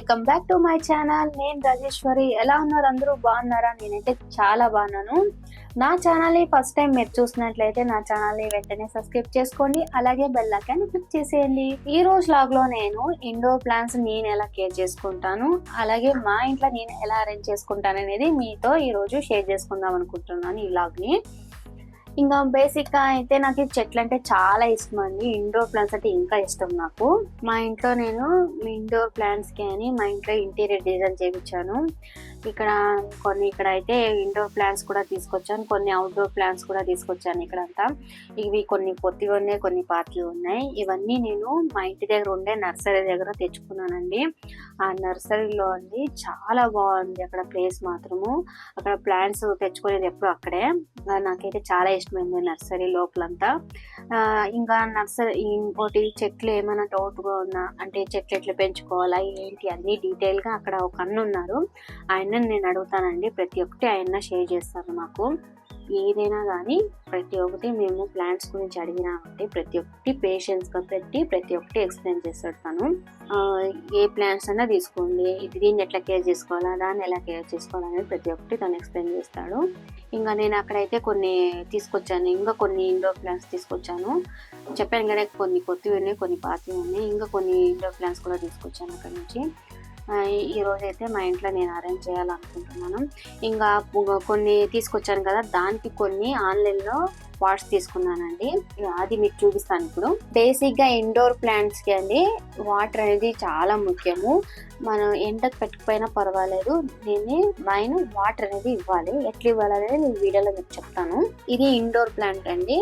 Welcome back to my channel. నేను రాజేశ్వరి. ఎలా ఉన్నారు అందరూ? బాగున్నారా? నేనైతే చాలా బాగున్నాను. నా ఛానల్ని ఫస్ట్ టైం మీరు చూసినట్లయితే నా ఛానల్ని వెంటనే సబ్స్క్రైబ్ చేసుకోండి, అలాగే బెల్ ఐకాన్ క్లిక్ చేసేయండి. ఈ రోజు లాగ్ లో నేను ఇండోర్ ప్లాంట్స్ నేను ఎలా కేర్ చేసుకుంటాను, అలాగే మా ఇంట్లో నేను ఎలా అరేంజ్ చేసుకుంటాను అనేది మీతో ఈ రోజు షేర్ చేసుకుందాం అనుకుంటున్నాను ఈ లాగ్ ని. ఇంకా బేసిక్ గా అయితే నాకు చెట్లు అంటే చాలా ఇష్టం అండి. ఇండోర్ ప్లాంట్స్ అంటే ఇంకా ఇష్టం నాకు. మా ఇంట్లో నేను ఇండోర్ ప్లాంట్స్ కి అని మా ఇంట్లో ఇంటీరియర్ డిజైన్ చేయించాను. ఇక్కడ అయితే ఇండోర్ ప్లాంట్స్ కూడా తీసుకొచ్చాను, కొన్ని అవుట్డోర్ ప్లాంట్స్ కూడా తీసుకొచ్చాను. ఇక్కడంతా ఇవి కొన్ని కొత్తవి ఉన్నాయి, కొన్ని పాతవి ఉన్నాయి. ఇవన్నీ నేను మా ఇంటి దగ్గర ఉండే నర్సరీ దగ్గర తెచ్చుకున్నానండి. ఆ నర్సరీలో అండి చాలా బాగుంది అక్కడ ప్లేస్ మాత్రము. అక్కడ ప్లాంట్స్ తెచ్చుకునేది ఎప్పుడు అక్కడే. నాకైతే చాలా ఇష్టమైంది నర్సరీ లోపలంతా. ఇంకా నర్సరీ ఇంకోటి చెట్లు ఏమైనా డౌట్గా ఉన్నా అంటే చెట్లు ఎట్లా పెంచుకోవాలా ఏంటి అన్ని డీటెయిల్ గా అక్కడ ఒక అన్న ఉన్నారు, ఆయన నేను అడుగుతానండి. ప్రతి ఒక్కటి ఆయన షేర్ చేస్తారు నాకు. ఏదైనా కానీ ప్రతి ఒక్కటి మేము ప్లాంట్స్ గురించి అడిగినామంటే ప్రతి ఒక్కటి పేషెన్స్ గా ప్రతి ఒక్కటి ఎక్స్ప్లెయిన్ చేస్తాడు తను. ఏ ప్లాంట్స్ అయినా తీసుకోండి, దీన్ని ఎట్లా కేర్ చేసుకోవాలా, దాన్ని ఎలా కేర్ చేసుకోవాలనేది ప్రతి ఒక్కటి తను ఎక్స్ప్లెయిన్ చేస్తాడు. ఇంకా నేను అక్కడైతే కొన్ని తీసుకొచ్చాను, ఇంకా కొన్ని ఇండోర్ ప్లాంట్స్ తీసుకొచ్చాను. చెప్పాను కదా, కొన్ని కొత్తవి ఉన్నాయి, కొన్ని పాతవి ఉన్నాయి. ఇంకా కొన్ని ఇండోర్ ప్లాంట్స్ కూడా తీసుకొచ్చాను అక్కడ నుంచి. ఈ రోజైతే మా ఇంట్లో నేను అరేంజ్ చేయాలనుకుంటున్నాను. ఇంకా కొన్ని తీసుకొచ్చాను కదా, దానికి కొన్ని ఆన్లైన్లో పాట్స్ తీసుకున్నానండి. అది మీకు చూపిస్తాను ఇప్పుడు. బేసిక్ గా ఇండోర్ ప్లాంట్స్ కి అండి వాటర్ అనేది చాలా ముఖ్యము. మనం ఎండకు పెట్టకపోయినా పర్వాలేదు, దీన్ని మైన్ వాటర్ అనేది ఇవ్వాలి. ఎట్లా ఇవ్వాలనేది నేను వీడియోలో మీకు చెప్తాను. ఇది ఇండోర్ ప్లాంట్ అండి.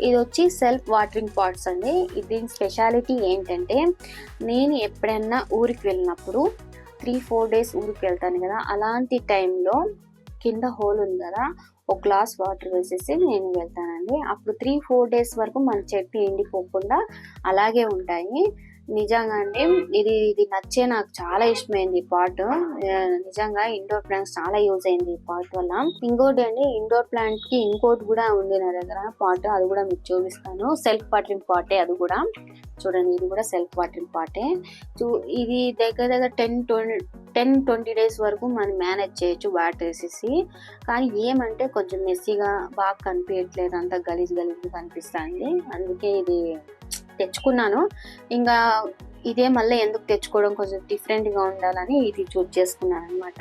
ఇది వచ్చి సెల్ఫ్ వాటరింగ్ పాట్స్ అండి. దీని స్పెషాలిటీ ఏంటంటే, నేను ఎప్పుడైనా ఊరికి వెళ్ళినప్పుడు 3-4 days ఊరికి వెళ్తాను కదా, అలాంటి టైంలో కింద హోల్ ఉంది కదా, ఒక గ్లాస్ వాటర్ వేసేసి నేను వెళ్తానండి. అప్పుడు 3-4 days వరకు మన చెట్టు ఎండిపోకుండా అలాగే ఉంటాయి. నిజంగా అండి ఇది నచ్చే నాకు చాలా ఇష్టమైంది ఈ పాట్. నిజంగా ఇండోర్ ప్లాంట్స్ చాలా యూజ్ అయింది ఈ పాట్ వల్ల. ఇంకోటి అండి, ఇండోర్ ప్లాంట్ కి ఇంకోటి కూడా ఉంది నా దగ్గర పాట్, అది కూడా మీకు చూపిస్తాను. సెల్ఫ్ వాటరింగ్ పాటే అది కూడా. చూడండి, ఇది కూడా సెల్ఫ్ వాటరింగ్ పాటే. ఇది దగ్గర 10-20 days వరకు మనం మేనేజ్ చేయొచ్చు వాటర్ వేసేసి. కానీ ఏమంటే కొంచెం మెస్సీగా బాగా కనిపించట్లేదు, అంతా గలీజ్ కనిపిస్తుంది. అందుకే ఇది తెచ్చుకున్నాను. ఇంకా ఇదే మళ్ళీ ఎందుకు తెచ్చుకోవడం, కొంచెం డిఫరెంట్ గా ఉండాలని ఇది చూస్ చేసుకున్నాను అనమాట.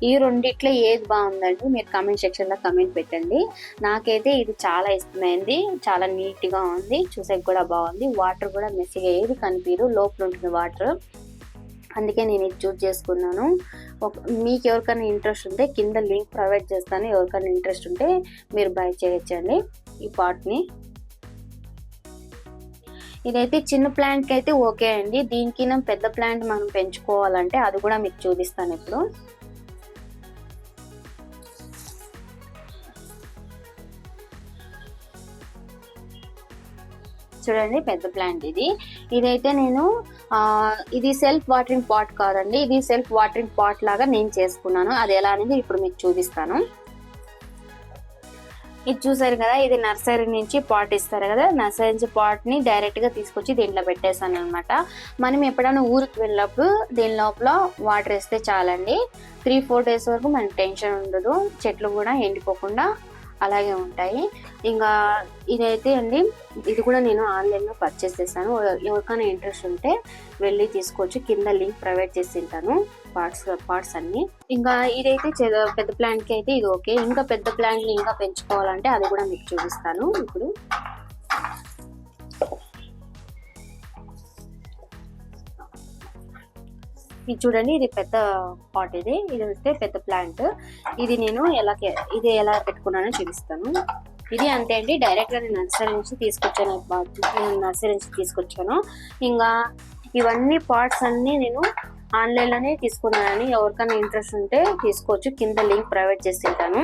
ఈ రెండిట్లో ఏది బాగుందండి మీరు కామెంట్ సెక్షన్ లో కామెంట్ పెట్టండి. నాకైతే ఇది చాలా ఇష్టమైంది, చాలా నీట్ గా ఉంది, చూసేకి కూడా బాగుంది. వాటర్ కూడా మెస్సీగా ఏది కనిపించదు, లోపల ఉంటుంది వాటర్. అందుకే నేను ఇది చూస్ చేసుకున్నాను. మీకు ఎవరికైనా ఇంట్రెస్ట్ ఉంటే కింద లింక్ ప్రొవైడ్ చేస్తాను, ఎవరికైనా ఇంట్రెస్ట్ ఉంటే మీరు బై చేయొచ్చండి ఈ పాట్ని. ఇదైతే చిన్న ప్లాంట్కి అయితే ఓకే అండి. దీనికి పెద్ద ప్లాంట్ మనం పెంచుకోవాలంటే అది కూడా మీకు చూపిస్తాను ఇప్పుడు. చూడండి, పెద్ద ప్లాంట్ ఇదైతే నేను ఇది సెల్ఫ్ వాటరింగ్ పాట్ కాదండి, ఇది సెల్ఫ్ వాటరింగ్ పాట్ లాగా నేను చేసుకున్నాను. అది ఎలా అనేది ఇప్పుడు మీకు చూపిస్తాను. ఇది చూసారు కదా, ఇది నర్సరీ నుంచి పాట్ ఇస్తారు కదా, నర్సరీ నుంచి పాట్ ని డైరెక్ట్ గా తీసుకొచ్చి దీంట్లో పెట్టేసాను అనమాట. మనం ఎప్పుడైనా ఊరికి వెళ్ళినప్పుడు దీని లోపల వాటర్ వేస్తే చాలండి. 3-4 days వరకు మనకి టెన్షన్ ఉండదు, చెట్లు కూడా ఎండిపోకుండా అలాగే ఉంటాయి. ఇంకా ఇదైతే అండి, ఇది కూడా నేను ఆన్లైన్లో పర్చేస్ చేశాను. ఎవరికైనా ఇంట్రెస్ట్ ఉంటే వెళ్ళి తీసుకోవచ్చు, కింద లింక్ ప్రొవైడ్ చేసి ఉంటాను పార్ట్స్ అన్ని. ఇంకా ఇదైతే పెద్ద ప్లాంట్కి అయితే ఇది ఓకే. ఇంకా పెద్ద ప్లాంట్ని ఇంకా పెంచుకోవాలంటే అది కూడా మీకు చూపిస్తాను ఇప్పుడు. ఇది చూడండి, ఇది పెద్ద పాట్. ఇది వస్తే పెద్ద ప్లాంట్. ఇది నేను ఎలా పెట్టుకున్నానో చూపిస్తాను. ఇది అంతే అండి, డైరెక్ట్ గా నేను నర్సరీ నుంచి తీసుకొచ్చాను. ఇంకా ఇవన్నీ పార్ట్స్ అన్ని నేను ఆన్లైన్ లోనే తీసుకున్నానని, ఎవరికైనా ఇంట్రెస్ట్ ఉంటే తీసుకోవచ్చు, కింద లింక్ ప్రొవైడ్ చేసి ఉంటాను.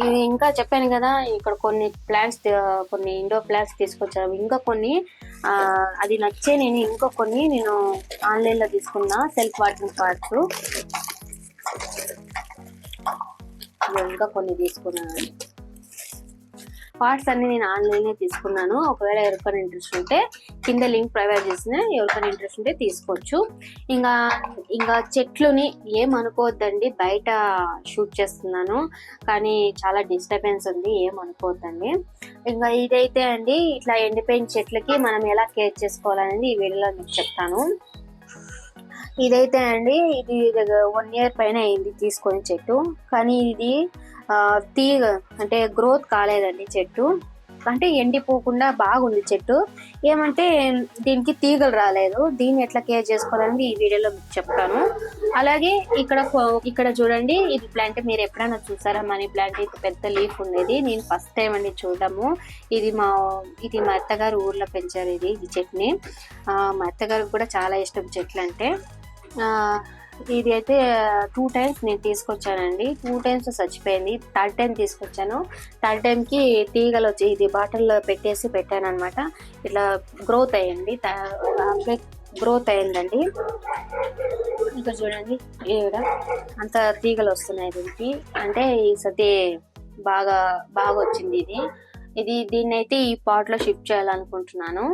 ఇది ఇంకా చెప్పాను కదా, ఇక్కడ కొన్ని ఇండోర్ ప్లాంట్స్ తీసుకొచ్చాను. ఇంకా కొన్ని అది నచ్చే ఇంకా కొన్ని నేను ఆన్లైన్ లో తీసుకున్నా సెల్ఫ్ వాటరింగ్ పార్ట్స్. ఇంకా కొన్ని తీసుకున్నాను. పార్ట్స్ అన్ని నేను ఆన్లైన్లో తీసుకున్నాను. ఒకవేళ ఎవరికైనా ఇంట్రెస్ట్ ఉంటే కింద లింక్ ప్రొవైడ్ చేసిన, ఎవరికైనా ఇంట్రెస్ట్ ఉంటే తీసుకోవచ్చు. ఇంకా చెట్లుని ఏమనుకోవద్దండి, బయట షూట్ చేస్తున్నాను కానీ చాలా డిస్టర్బెన్స్ ఉంది, ఏమనుకోవద్దండి. ఇంకా ఇదైతే అండి ఇట్లా ఎండిపోయిన చెట్లకి మనం ఎలా కేర్ చేసుకోవాలనేది ఈ వీడియోలో మీకు చెప్తాను. ఇదైతే అండి ఇది 1 year పైన అయింది తీసుకొని చెట్టు, కానీ ఇది తీగ అంటే గ్రోత్ కాలేదండి చెట్టు, అంటే ఎండిపోకుండా బాగుంది చెట్టు. ఏమంటే దీనికి తీగలు రాలేదు. దీన్ని ఎట్లా కేర్ చేసుకోవాలని ఈ వీడియోలో మీకు చెప్తాను. అలాగే ఇక్కడ చూడండి, ఇది ప్లాంట్ మీరు ఎప్పుడైనా చూసారా? Money plant. ఇది పెద్ద లీఫ్ ఉండేది, నేను ఫస్ట్ టైం అండి చూడడము. ఇది మా అత్తగారు ఊర్లో పెంచారు ఈ చెట్టుని. మా అత్తగారికి కూడా చాలా ఇష్టం చెట్లు అంటే. ఇది అయితే 2 times నేను తీసుకొచ్చానండి. 2 times చచ్చిపోయింది. 3rd time తీసుకొచ్చాను. 3rd time కి తీగలు వచ్చి ఇది బాటిల్లో పెట్టాను అనమాట. ఇట్లా గ్రోత్ అయిందండి. ఇక్కడ చూడండి, ఇక్కడ అంత తీగలు వస్తున్నాయి దీనికి. అంటే ఈ సతి బాగా వచ్చింది దీన్ని అయితే ఈ పాట్ లో షిఫ్ట్ చేయాలనుకుంటున్నాను.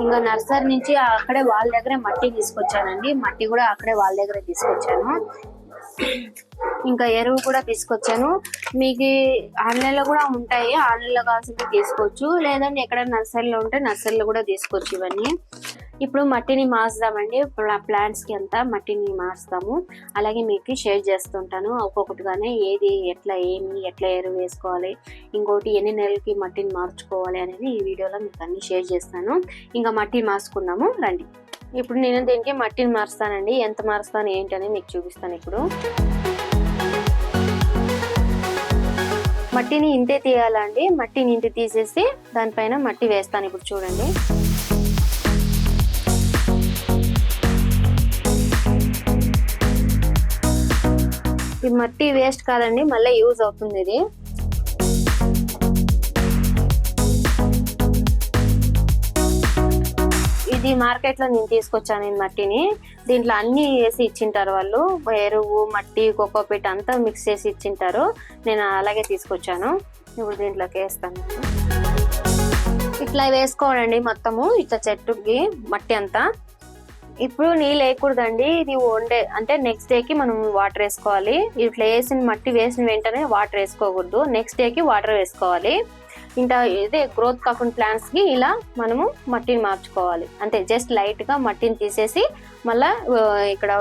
ఇంకా నర్సరీ నుంచి అక్కడే వాళ్ళ దగ్గరే మట్టి తీసుకొచ్చానండి. మట్టి కూడా అక్కడే వాళ్ళ దగ్గరే తీసుకొచ్చాను. ఇంకా ఎరువు కూడా తీసుకొచ్చాను. మీకు ఆన్లైన్ లో కూడా ఉంటాయి, ఆన్లైన్ లో కావాల్సింది తీసుకోవచ్చు, లేదంటే ఎక్కడ నర్సరీలో ఉంటే నర్సరీలో కూడా తీసుకోవచ్చు ఇవన్నీ. ఇప్పుడు మట్టిని మార్చుదామండి. ప్లాంట్స్ కి అంతా మట్టిని మార్చుదాము. అలాగే మీకు షేర్ చేస్తుంటాను ఒక్కొక్కటిగానే, ఏది ఎట్లా ఎరువు వేసుకోవాలి, ఇంకోటి ఎన్ని నెలలకి మట్టిని మార్చుకోవాలి అనేది ఈ వీడియోలో మీకు అన్ని షేర్ చేస్తాను. ఇంకా మట్టిని మార్చుకుందాము రండి. ఇప్పుడు నేను దీనికి మట్టిని మారుస్తానండి. ఎంత మారుస్తాను ఏంటని మీకు చూపిస్తాను. ఇప్పుడు మట్టిని ఇంతే తీయాలండి. మట్టిని ఇంటి తీసేసి దానిపైన మట్టి వేస్తాను. ఇప్పుడు చూడండి, ఈ మట్టి వేస్ట్ కాదండి, మళ్ళీ యూజ్ అవుతుంది. ఇది మార్కెట్ లో నేను తీసుకొచ్చాను ఈ మట్టిని. దీంట్లో అన్ని వేసి ఇచ్చింటారు వాళ్ళు, ఎరువు, మట్టి, కోకోపీట్ అంతా మిక్స్ చేసి ఇచ్చింటారు. నేను అలాగే తీసుకొచ్చాను. ఇప్పుడు దీంట్లోకి వేస్తాను. ఇట్లా వేసుకోవాలండి మొత్తము, ఇట్లా చెట్టుకి మట్టి అంతా. ఇప్పుడు నీళ్ళు వేయకూడదండి, ఇది డే అంటే నెక్స్ట్ డేకి మనం వాటర్ వేసుకోవాలి. ఇట్లా మట్టి వేసిన వెంటనే వాటర్ వేసుకోకూడదు, నెక్స్ట్ డేకి వాటర్ వేసుకోవాలి. ఇంకా ఇదే గ్రోత్ కాకుండా ప్లాంట్స్ కి ఇలా మనము మట్టిని మార్చుకోవాలి. అంతే, జస్ట్ లైట్ గా మట్టిని తీసేసి మళ్ళా ఇక్కడ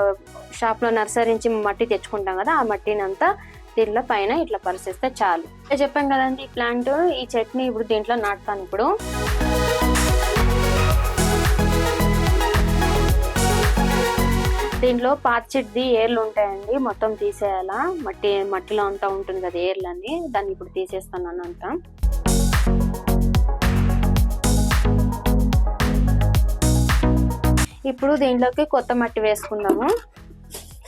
షాప్ లో నర్సరీ నుంచి మట్టి తెచ్చుకుంటాం కదా, ఆ మట్టిని అంతా దీంట్లో పైన ఇట్లా పరిచేస్తే చాలు. చెప్పాం కదండి ఈ ప్లాంట్, ఈ చెట్ని ఇప్పుడు దీంట్లో నాటుతాను. ఇప్పుడు దీంట్లో పాత చెట్టుది ఏర్లు ఉంటాయండి, మొత్తం తీసేయాలా. మట్టిలో అంతా ఉంటుంది కదా ఏర్లన్నీ, దాన్ని ఇప్పుడు తీసేస్తాను అంతా. ఇప్పుడు దీంట్లోకి కొత్త మట్టి వేసుకుందాము.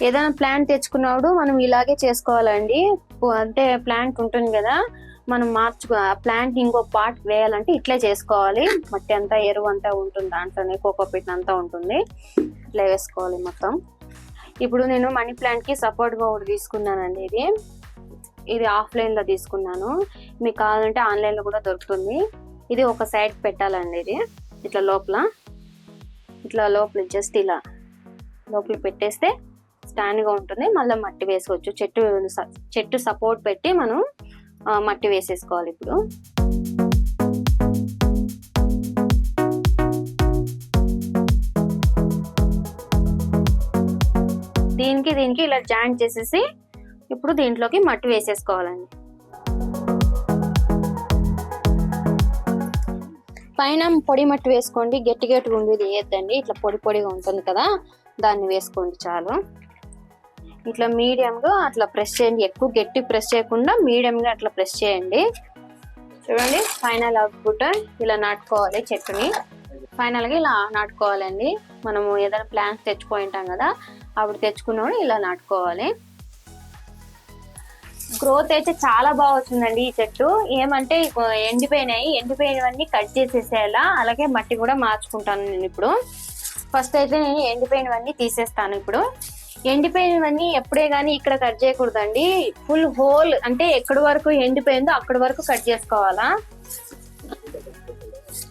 ఏదైనా ప్లాంట్ తెచ్చుకున్నప్పుడు మనం ఇలాగే చేసుకోవాలండి. అంటే ప్లాంట్ ఉంటుంది కదా, మనం ప్లాంట్ ఇంకో పార్ట్ వేయాలంటే ఇట్లే చేసుకోవాలి. మట్టి అంతా ఎరువు అంతా ఉంటుంది దాంట్లోనే, కోకోపీట్ అంతా ఉంటుంది, ఇట్లా వేసుకోవాలి మొత్తం. ఇప్పుడు నేను మనీ ప్లాంట్ కి సపోర్ట్ గా ఒకటి తీసుకున్నానండి. ఇది ఆఫ్లైన్ లో తీసుకున్నాను, మీకు కావాలంటే ఆన్లైన్ లో కూడా దొరుకుతుంది. ఇది ఒక సైడ్ పెట్టాలండి. ఇది ఇట్లా లోపల జస్ట్ ఇలా లోపల పెట్టేస్తే స్టాండ్ గా ఉంటుంది. మళ్ళీ మట్టి వేసుకోవచ్చు. చెట్టు సపోర్ట్ పెట్టి మనం మట్టి వేసేసుకోవాలి. ఇప్పుడు దీనికి ఇలా జాయింట్ చేసేసి ఇప్పుడు దీంట్లోకి మట్టి వేసేసుకోవాలండి. పైన పొడి మట్టి వేసుకోండి, గట్టిగా ఉండేది వేయద్దండి. ఇట్లా పొడిగా ఉంటుంది కదా, దాన్ని వేసుకోండి చాలు. ఇట్లా మీడియంగా అట్లా ప్రెస్ చేయండి, ఎక్కువ గట్టి ప్రెస్ చేయకుండా మీడియంగా అట్లా ప్రెస్ చేయండి. చూడండి, ఫైనల్ అవుట్పుట్ ఇలా నాటుకోవాలి. చెట్టుని ఫైనల్ గా ఇలా నాటుకోవాలండి. మనము ఏదైనా ప్లాంట్స్ తెచ్చుకుంటాం కదా, అప్పుడు తెచ్చుకున్నప్పుడు ఇలా నాటుకోవాలి. గ్రోత్ అయితే చాలా బాగా వచ్చిందండి ఈ చెట్టు. ఏమంటే ఎండిపోయినవన్నీ కట్ చేసేసేయాలా. అలాగే మట్టి కూడా మార్చుకుంటాను నేను. ఇప్పుడు ఫస్ట్ అయితే నేను ఎండిపోయినవన్నీ తీసేస్తాను. ఇప్పుడు ఎండిపోయినవన్నీ ఎప్పుడే గానీ ఇక్కడ కట్ చేయకూడదండి. ఫుల్ హోల్ అంటే ఎక్కడి వరకు ఎండిపోయిందో అక్కడి వరకు కట్ చేసుకోవాలా.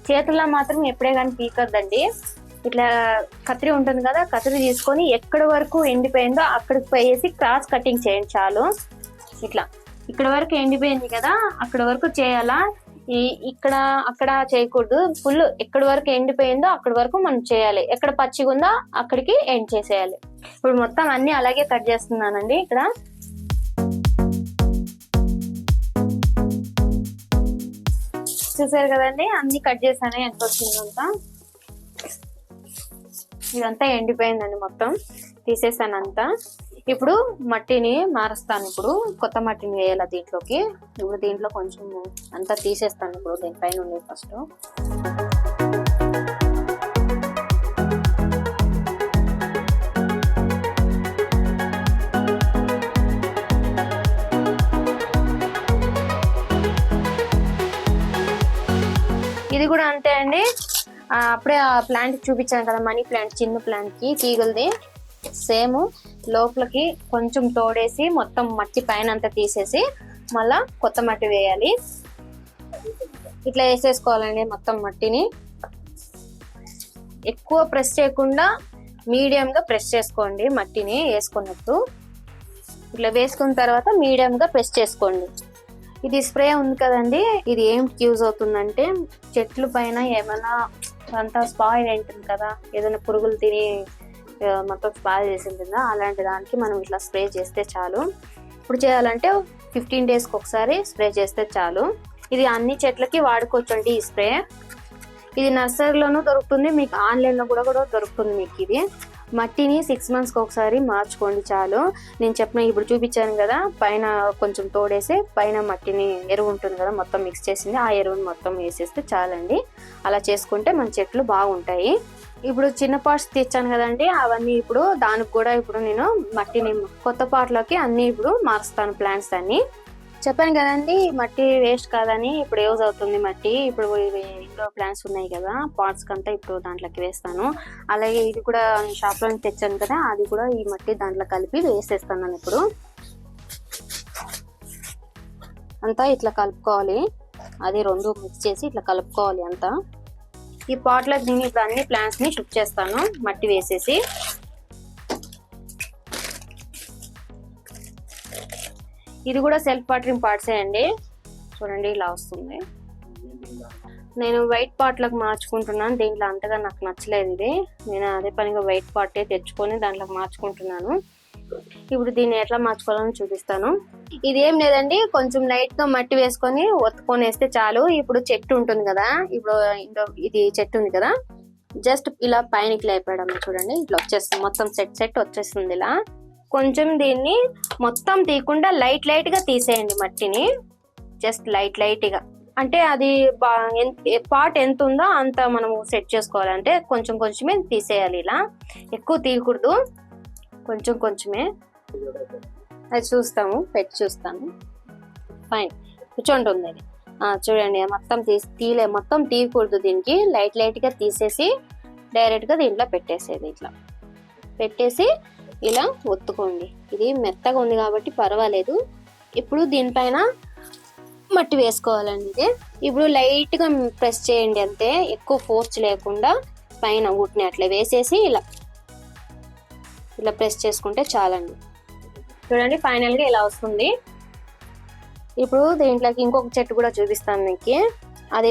చేతుల్లో మాత్రం ఎప్పుడే గానీ పీకద్దండి. ఇట్లా కత్తిరి ఉంటుంది కదా, కత్తిరి తీసుకొని ఎక్కడి వరకు ఎండిపోయిందో అక్కడికి పోయేసి క్రాస్ కటింగ్ చేయండి చాలు. ఇట్లా ఇక్కడ వరకు ఎండిపోయింది కదా, అక్కడ వరకు చేయాలా. ఇక్కడ అక్కడ చేయకూడదు. ఫుల్ ఎక్కడి వరకు ఎండిపోయిందో అక్కడి వరకు మనం చేయాలి. ఎక్కడ పచ్చిగా ఉందో అక్కడికి ఎండ్ చేసేయాలి. ఇప్పుడు మొత్తం అన్ని అలాగే కట్ చేస్తున్నానండి. ఇక్కడ చూసారు కదండి, అన్ని కట్ చేశాను. ఎంత వచ్చిందంతా ఇదంతా ఎండిపోయిందండి, మొత్తం తీసేసాను అంతా. ఇప్పుడు మట్టిని మారుస్తాను. ఇప్పుడు కొత్త మట్టిని వేయాలి దీంట్లోకి. ఇప్పుడు దీంట్లో కొంచెం అంతా తీసేస్తాను. ఇప్పుడు దీనిపైన ఉండేది ఫస్ట్. ఇది కూడా అంతే అండి. అప్పుడే ఆ ప్లాంట్ చూపించాను కదా, మనీ ప్లాంట్, చిన్న ప్లాంట్ కి తీగలది సేమ్ లోపలికి కొంచెం తోడేసి మొత్తం మట్టి పైన అంతా తీసేసి మళ్ళా కొత్త మట్టి వేయాలి. ఇట్లా వేసేసుకోవాలండి మొత్తం మట్టిని. ఎక్కువ ప్రెస్ చేయకుండా మీడియం గా ప్రెస్ చేసుకోండి మట్టిని వేసుకున్నట్టు. ఇట్లా వేసుకున్న తర్వాత మీడియం గా ప్రెస్ చేసుకోండి. ఇది స్ప్రే ఉంది కదండి, ఇది ఏం యూజ్ అవుతుందంటే చెట్ల పైన ఏమైనా అంతా స్పాయిల్ ఉంటుంది కదా, ఏదైనా పురుగులు తిని మొత్తం స్పాయిల్ చేసింటుందా, అలాంటి దానికి మనం ఇట్లా స్ప్రే చేస్తే చాలు. ఇప్పుడు చేయాలంటే 15 daysకి ఒకసారి స్ప్రే చేస్తే చాలు. ఇది అన్ని చెట్లకి వాడుకోవచ్చు అండి ఈ స్ప్రే. ఇది నర్సరీలోనూ దొరుకుతుంది, మీకు ఆన్లైన్లో కూడా దొరుకుతుంది మీకు. ఇది మట్టిని 6 monthsకి ఒకసారి మార్చుకోండి చాలు. నేను చెప్పిన ఇప్పుడు చూపించాను కదా, పైన కొంచెం తోడేసి పైన మట్టిని ఎరువు ఉంటుంది కదా మొత్తం మిక్స్ చేసింది, ఆ ఎరువుని మొత్తం వేసేస్తే చాలండి. అలా చేసుకుంటే మన చెట్లు బాగుంటాయి. ఇప్పుడు చిన్న పాట్స్ తెచ్చాను కదండి, అవన్నీ ఇప్పుడు దానికి కూడా ఇప్పుడు నేను మట్టిని కొత్త పాట్లోకి అన్ని ఇప్పుడు మారుస్తాను. ప్లాంట్స్ అన్ని చెప్పాను కదండి, మట్టి వేస్ట్ కాదని ఇప్పుడు యూజ్ అవుతుంది మట్టి. ఇప్పుడు ఇంట్లో ప్లాంట్స్ ఉన్నాయి కదా పాట్స్ కంతా ఇప్పుడు దాంట్లోకి వేస్తాను. అలాగే ఇది కూడా షాప్ లో తెచ్చాను కదా, అది కూడా ఈ మట్టి దాంట్లో కలిపి వేసేస్తాను. ఇప్పుడు అంతా ఇట్లా కలుపుకోవాలి, అది రెండు మిక్స్ చేసి ఇట్లా కలుపుకోవాలి అంతా. ఈ పాట్లోకి నేను ఇప్పుడు అన్ని ప్లాంట్స్ ని షిఫ్ట్ చేస్తాను మట్టి వేసేసి. ఇది కూడా సెల్ఫ్ వాటరింగ్ పాట్సే అండి, చూడండి ఇలా వస్తుంది. నేను వైట్ పాట్లకు మార్చుకుంటున్నాను, దీంట్లో అంతగా నాకు నచ్చలేదు ఇది. నేను అదే పనిగా వైట్ పాటే తెచ్చుకొని దాంట్లోకి మార్చుకుంటున్నాను. ఇప్పుడు దీన్ని ఎట్లా మార్చుకోవాలని చూపిస్తాను. ఇది ఏం లేదండి, కొంచెం లైట్ గా మట్టి వేసుకొని ఒత్తుకొని వేస్తే చాలు. ఇప్పుడు చెట్టు ఉంటుంది కదా, ఇప్పుడు ఇది చెట్టు ఉంది కదా, జస్ట్ ఇలా పైనకి లేపడం చూడండి, ఇట్లా వచ్చేస్తుంది మొత్తం సెట్ వచ్చేస్తుంది. ఇలా కొంచెం దీన్ని మొత్తం తీయకుండా లైట్ గా తీసేయండి మట్టిని, జస్ట్ లైట్ గా. అంటే అది పాట్ ఎంత ఉందో అంత మనము సెట్ చేసుకోవాలంటే కొంచెమే తీసేయాలి. ఇలా ఎక్కువ తీయకూడదు, కొంచెమే. అది చూస్తాను. ఫైన్ కూర్చోంటుంది అది. చూడండి మొత్తం తీయకూడదు, దీనికి లైట్ గా తీసేసి డైరెక్ట్ గా దీంట్లో పెట్టేసేది. ఇట్లా పెట్టేసి ఇలా ఒత్తుకోండి. ఇది మెత్తగా ఉంది కాబట్టి పర్వాలేదు. ఇప్పుడు దీనిపైన మట్టి వేసుకోవాలండి. ఇది ఇప్పుడు లైట్ గా ప్రెస్ చేయండి అంతే, ఎక్కువ ఫోర్స్ లేకుండా పైన ఊటిని అట్లా వేసేసి ఇలా ప్రెస్ చేసుకుంటే చాలండి. చూడండి ఫైనల్ గా ఇలా వస్తుంది. ఇప్పుడు దీంట్లోకి ఇంకొక చెట్టు కూడా చూపిస్తాను మీకు. అది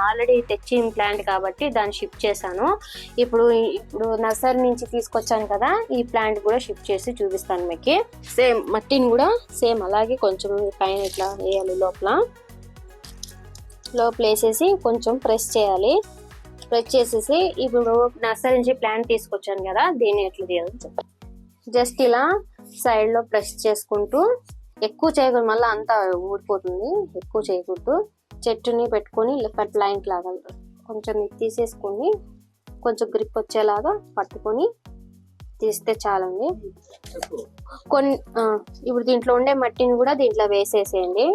ఆల్రెడీ తెచ్చిన ప్లాంట్ కాబట్టి దాన్ని షిఫ్ట్ చేశాను. ఇప్పుడు నర్సరీ నుంచి తీసుకొచ్చాను కదా, ఈ ప్లాంట్ కూడా షిఫ్ట్ చేసి చూపిస్తాను మీకు. సేమ్ మట్టిని కూడా సేమ్ అలాగే కొంచెం పైన ఇట్లా వేయాలి, లోపల వేసేసి కొంచెం ప్రెస్ చేయాలి. ప్రెస్ చేసేసి ఇప్పుడు నర్సరీ నుంచి ప్లాంట్ తీసుకొచ్చాను కదా, దీన్ని ఎట్లా తీయాలని చెప్పాను. జస్ట్ ఇలా సైడ్ లో ప్రెస్ చేసుకుంటూ, ఎక్కువ చేయకూడదు మళ్ళీ అంతా ఊడిపోతుంది, ఎక్కువ చేయకూడదు. చెట్టుని పెట్టుకొని లెఫ్ట్ లైన్ లాగా కొంచెం తీసేసుకొని కొంచెం గ్రిప్ వచ్చేలాగా పట్టుకొని తీస్తే చాలండి. ఇప్పుడు దీంట్లో ఉండే మట్టిని కూడా దీంట్లో వేసేసేయండి.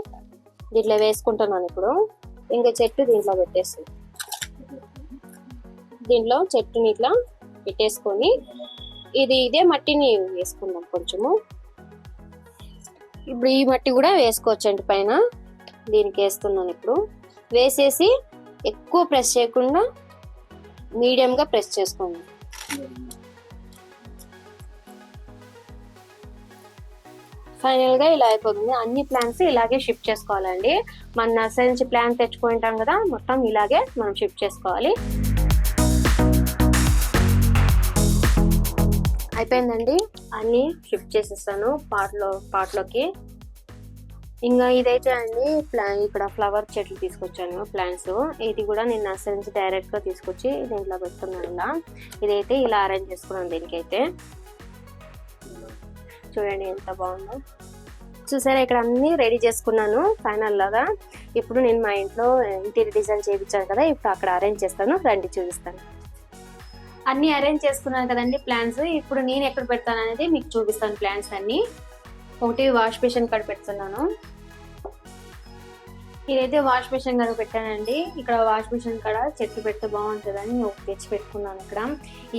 దీంట్లో వేసుకుంటున్నాను ఇప్పుడు. ఇంకా చెట్టు దీంట్లో పెట్టేసి దీంట్లో చెట్టుని ఇట్లా పెట్టేసుకొని ఇదే మట్టిని వేసుకుందాం కొంచెము. ఇప్పుడు ఈ మట్టి కూడా వేసుకోవచ్చండి పైన. దీనికి వేస్తున్నాను. ఇప్పుడు వేసేసి ఎక్కువ ప్రెస్ చేయకుండా మీడియంగా ప్రెస్ చేసుకోండి. ఫైనల్ గా ఇలా అయిపోతుంది. అన్ని ప్లాంట్స్ ఇలాగే షిఫ్ట్ చేసుకోవాలండి. మన నర్సరీ నుంచి ప్లాంట్ తెచ్చుకుంటాం కదా, మొత్తం ఇలాగే మనం షిఫ్ట్ చేసుకోవాలి. అయిపోయిందండి, అన్ని షిఫ్ట్ చేసేస్తాను పాట్లోకి. ఇంకా ఇదైతే అండి ఇక్కడ ఫ్లవర్ చెట్లు తీసుకొచ్చాను, ప్లాంట్స్. ఇది కూడా నేను నర్సరీ నుంచి డైరెక్ట్ గా తీసుకొచ్చి దీంట్లో పెడుతున్నాను. ఇలా ఇదైతే ఇలా అరేంజ్ చేసుకున్నాను. దీనికైతే చూడండి ఎంత బాగుందో. చూసారా, ఇక్కడ అన్ని రెడీ చేసుకున్నాను ఫైనల్ లాగా. ఇప్పుడు నేను మా ఇంట్లో ఇంటీరియర్ డిజైన్ చేయించాను కదా, ఇప్పుడు అక్కడ అరేంజ్ చేస్తాను, రండి చూపిస్తాను. అన్ని అరేంజ్ చేసుకున్నాను కదండి ప్లాంట్స్. ఇప్పుడు నేను ఎక్కడ పెడతాను అనేది మీకు చూపిస్తాను. ప్లాంట్స్ అన్ని ఒకటి వాష్ బేసిన్ కాడ పెడుతున్నాను. ఇదైతే వాష్ బేసిన్ కాడ పెట్టానండి. ఇక్కడ వాష్ బేసిన్ కాడ చెట్లు పెడితే బాగుంటుందని ఒకటి తెచ్చి పెట్టుకున్నాను. ఇక్కడ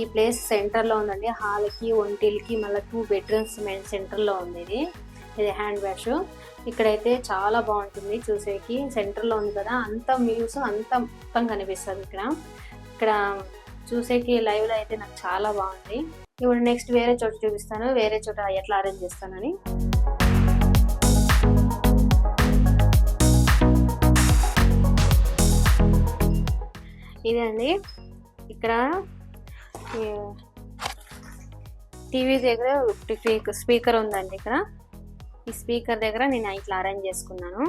ఈ ప్లేస్ సెంటర్ లో ఉందండి. హాల్ కి, ఒంటిల్కి, మళ్ళీ 2 బెడ్రూమ్స్ సెంటర్ లో ఉంది. ఇది హ్యాండ్ వాష్. ఇక్కడైతే చాలా బాగుంటుంది చూసేకి. సెంటర్ లో ఉంది కదా, అంత వ్యూస్ అంత మొత్తం కనిపిస్తుంది. ఇక్కడ చూసేకి లైవ్ లో అయితే నాకు చాలా బాగుంది. ఇప్పుడు నెక్స్ట్ వేరే చోట చూపిస్తాను, వేరే చోట ఎట్లా అరేంజ్ చేస్తానని. ఇదండి, ఇక్కడ టీవీ దగ్గర స్పీకర్ ఉందండి. ఇక్కడ ఈ స్పీకర్ దగ్గర నేను ఇట్లా అరేంజ్ చేసుకున్నాను.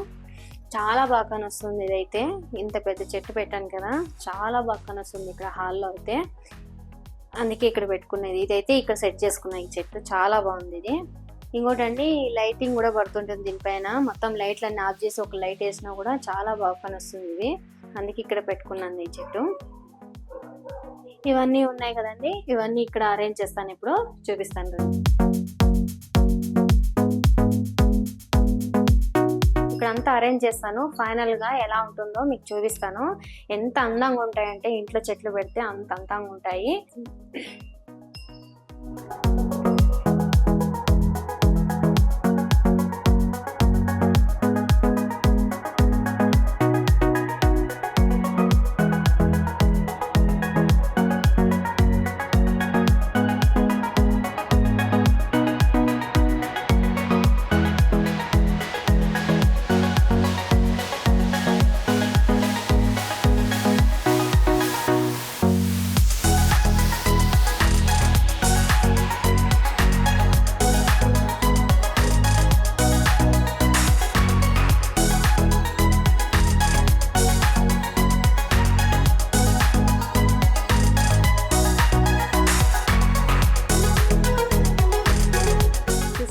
చాలా బాగా కనొస్తుంది. ఇదైతే ఇంత పెద్ద చెట్టు పెట్టాను కదా, చాలా బాగా కనొస్తుంది ఇక్కడ హాల్లో అయితే. అందుకే ఇక్కడ పెట్టుకునేది. ఇదైతే ఇక్కడ సెట్ చేసుకున్నా. ఈ చెట్టు చాలా బాగుంది. ఇది ఇంకోటండి, లైటింగ్ కూడా పడుతుంటుంది దీనిపైన. మొత్తం లైట్లన్నీ ఆఫ్ చేసి ఒక లైట్ వేసినా కూడా చాలా బాగా కనొస్తుంది ఇది. అందుకే ఇక్కడ పెట్టుకున్నాను ఈ చెట్టు. ఇవన్నీ ఉన్నాయి కదండి, ఇవన్నీ ఇక్కడ అరేంజ్ చేస్తాను. ఇప్పుడు చూపిస్తాను. ఇక్కడ అంతా అరేంజ్ చేస్తాను. ఫైనల్ గా ఎలా ఉంటుందో మీకు చూపిస్తాను. ఎంత అందంగా ఉంటాయంటే ఇంట్లో చెట్లు పెడితే అంత అందంగా ఉంటాయి.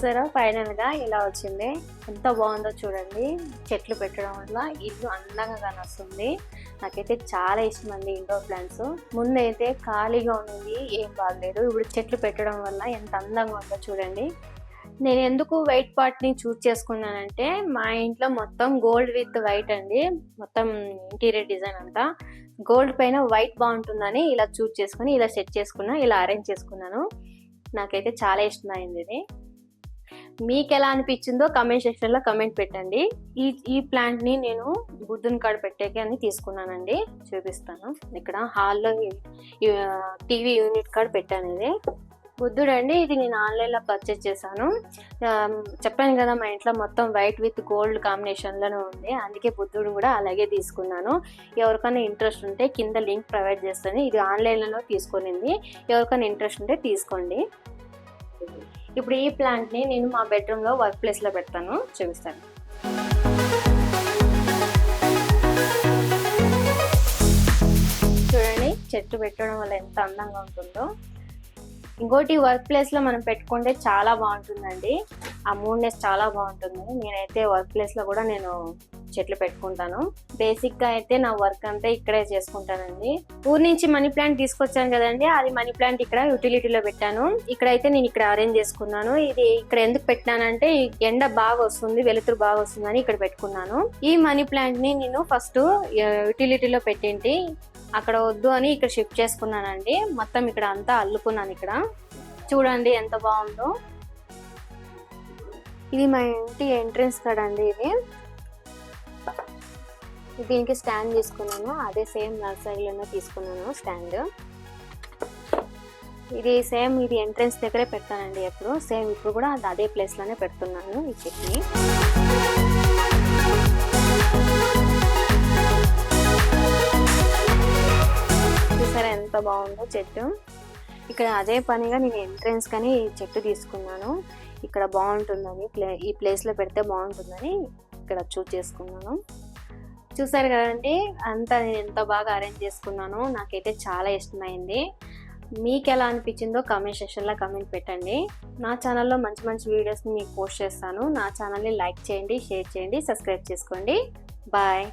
చూసారా, ఫైనల్ గా ఇలా వచ్చింది. ఎంత బాగుందో చూడండి. చెట్లు పెట్టడం వల్ల ఇల్లు అందంగా కానొస్తుంది. నాకైతే చాలా ఇష్టం అండి ఇండోర్ ప్లాంట్స్. ముందైతే ఖాళీగా ఉన్నది, ఏం బాగలేదు. ఇప్పుడు చెట్లు పెట్టడం వల్ల ఎంత అందంగా ఉందో చూడండి. నేను ఎందుకు వైట్ పార్ట్ ని చూస్ చేసుకున్నానంటే, మా ఇంట్లో మొత్తం గోల్డ్ విత్ వైట్ అండి. మొత్తం ఇంటీరియర్ డిజైన్ అంతా గోల్డ్ పైన వైట్ బాగుంటుందని ఇలా చూస్ చేసుకుని ఇలా సెట్ చేసుకున్నా, ఇలా అరేంజ్ చేసుకున్నాను. నాకైతే చాలా ఇష్టమైంది ఇది. మీకు ఎలా అనిపించిందో కమెంట్ సెక్షన్ లో కమెంట్ పెట్టండి. ఈ ప్లాంట్ ని నేను బుద్ధుని కాడ పెట్టేకి అని తీసుకున్నానండి, చూపిస్తాను. ఇక్కడ హాల్లో టీవీ యూనిట్ కాడ పెట్టాను. ఇది బుద్ధుడు అండి. ఇది నేను ఆన్లైన్ లో పర్చేస్ చేశాను. చెప్పాను కదా, మా ఇంట్లో మొత్తం వైట్ విత్ గోల్డ్ కాంబినేషన్ లోనే ఉంది. అందుకే బుద్ధుడు కూడా అలాగే తీసుకున్నాను. ఎవరికైనా ఇంట్రెస్ట్ ఉంటే కింద లింక్ ప్రొవైడ్ చేస్తాను. ఇది ఆన్లైన్ లో తీసుకునింది. ఎవరికైనా ఇంట్రెస్ట్ ఉంటే తీసుకోండి. ఇప్పుడు ఈ ప్లాంట్ ని నేను మా బెడ్రూమ్ లో వర్క్ ప్లేస్ లో పెడతాను, చూపిస్తాను. చూడండి, చెట్టు పెట్టడం వల్ల ఎంత అందంగా ఉంటుందో. ఇంకోటి, వర్క్ ప్లేస్ లో మనం పెట్టుకుంటే చాలా బాగుంటుందండి. ఆ మూడ్నెస్ చాలా బాగుంటుంది. నేనైతే వర్క్ ప్లేస్ లో కూడా నేను చెట్లు పెట్టుకుంటాను. బేసిక్ గా అయితే నా వర్క్ అంతా ఇక్కడే చేసుకుంటానండి. ఊరి నుంచి మనీ ప్లాంట్ తీసుకొచ్చాను కదండి, అది మనీ ప్లాంట్ ఇక్కడ యూటిలిటీలో పెట్టాను. ఇక్కడైతే నేను ఇక్కడ అరేంజ్ చేసుకున్నాను. ఇది ఇక్కడ ఎందుకు పెట్టినానంటే, ఎండ బాగా వస్తుంది, వెలుతురు బాగా వస్తుందని ఇక్కడ పెట్టుకున్నాను. ఈ మనీ ప్లాంట్ ని నేను ఫస్ట్ యూటిలిటీలో పెట్టింటి, అక్కడ వద్దు అని ఇక్కడ షిఫ్ట్ చేసుకున్నానండి. మొత్తం ఇక్కడ అంతా అల్లుకున్నాను. ఇక్కడ చూడండి ఎంత బాగుందో. ఇది మా ఇంటి ఎంట్రన్స్ కదండి. ఇది దీనికి స్టాండ్ తీసుకున్నాను, అదే సేమ్ నర్సరీలోనే తీసుకున్నాను స్టాండ్. ఇది సేమ్ ఇది ఎంట్రన్స్ దగ్గరే పెడతానండి ఎప్పుడు, సేమ్ ఇప్పుడు కూడా అదే ప్లేస్లోనే పెడుతున్నాను ఈ చెట్టుని. చూసారా ఎంత బాగుందో చెట్టు. ఇక్కడ అదే పనిగా నేను ఎంట్రన్స్ కానీ చెట్టు తీసుకున్నాను, ఇక్కడ బాగుంటుందని ఈ ప్లేస్లో పెడితే బాగుంటుందని ఇక్కడ చూస్ చేసుకున్నాను. చూసారు కదండి అంతా నేను ఎంత బాగా అరేంజ్ చేసుకున్నాను, నాకైతే చాలా ఇష్టమైంది. మీకు ఎలా అనిపించిందో కామెంట్ సెక్షన్లో కామెంట్ పెట్టండి. నా ఛానల్లో మంచి మంచి వీడియోస్ని మీకు పోస్ట్ చేస్తాను. నా ఛానల్ని లైక్ చేయండి, షేర్ చేయండి, సబ్స్క్రైబ్ చేసుకోండి. బాయ్.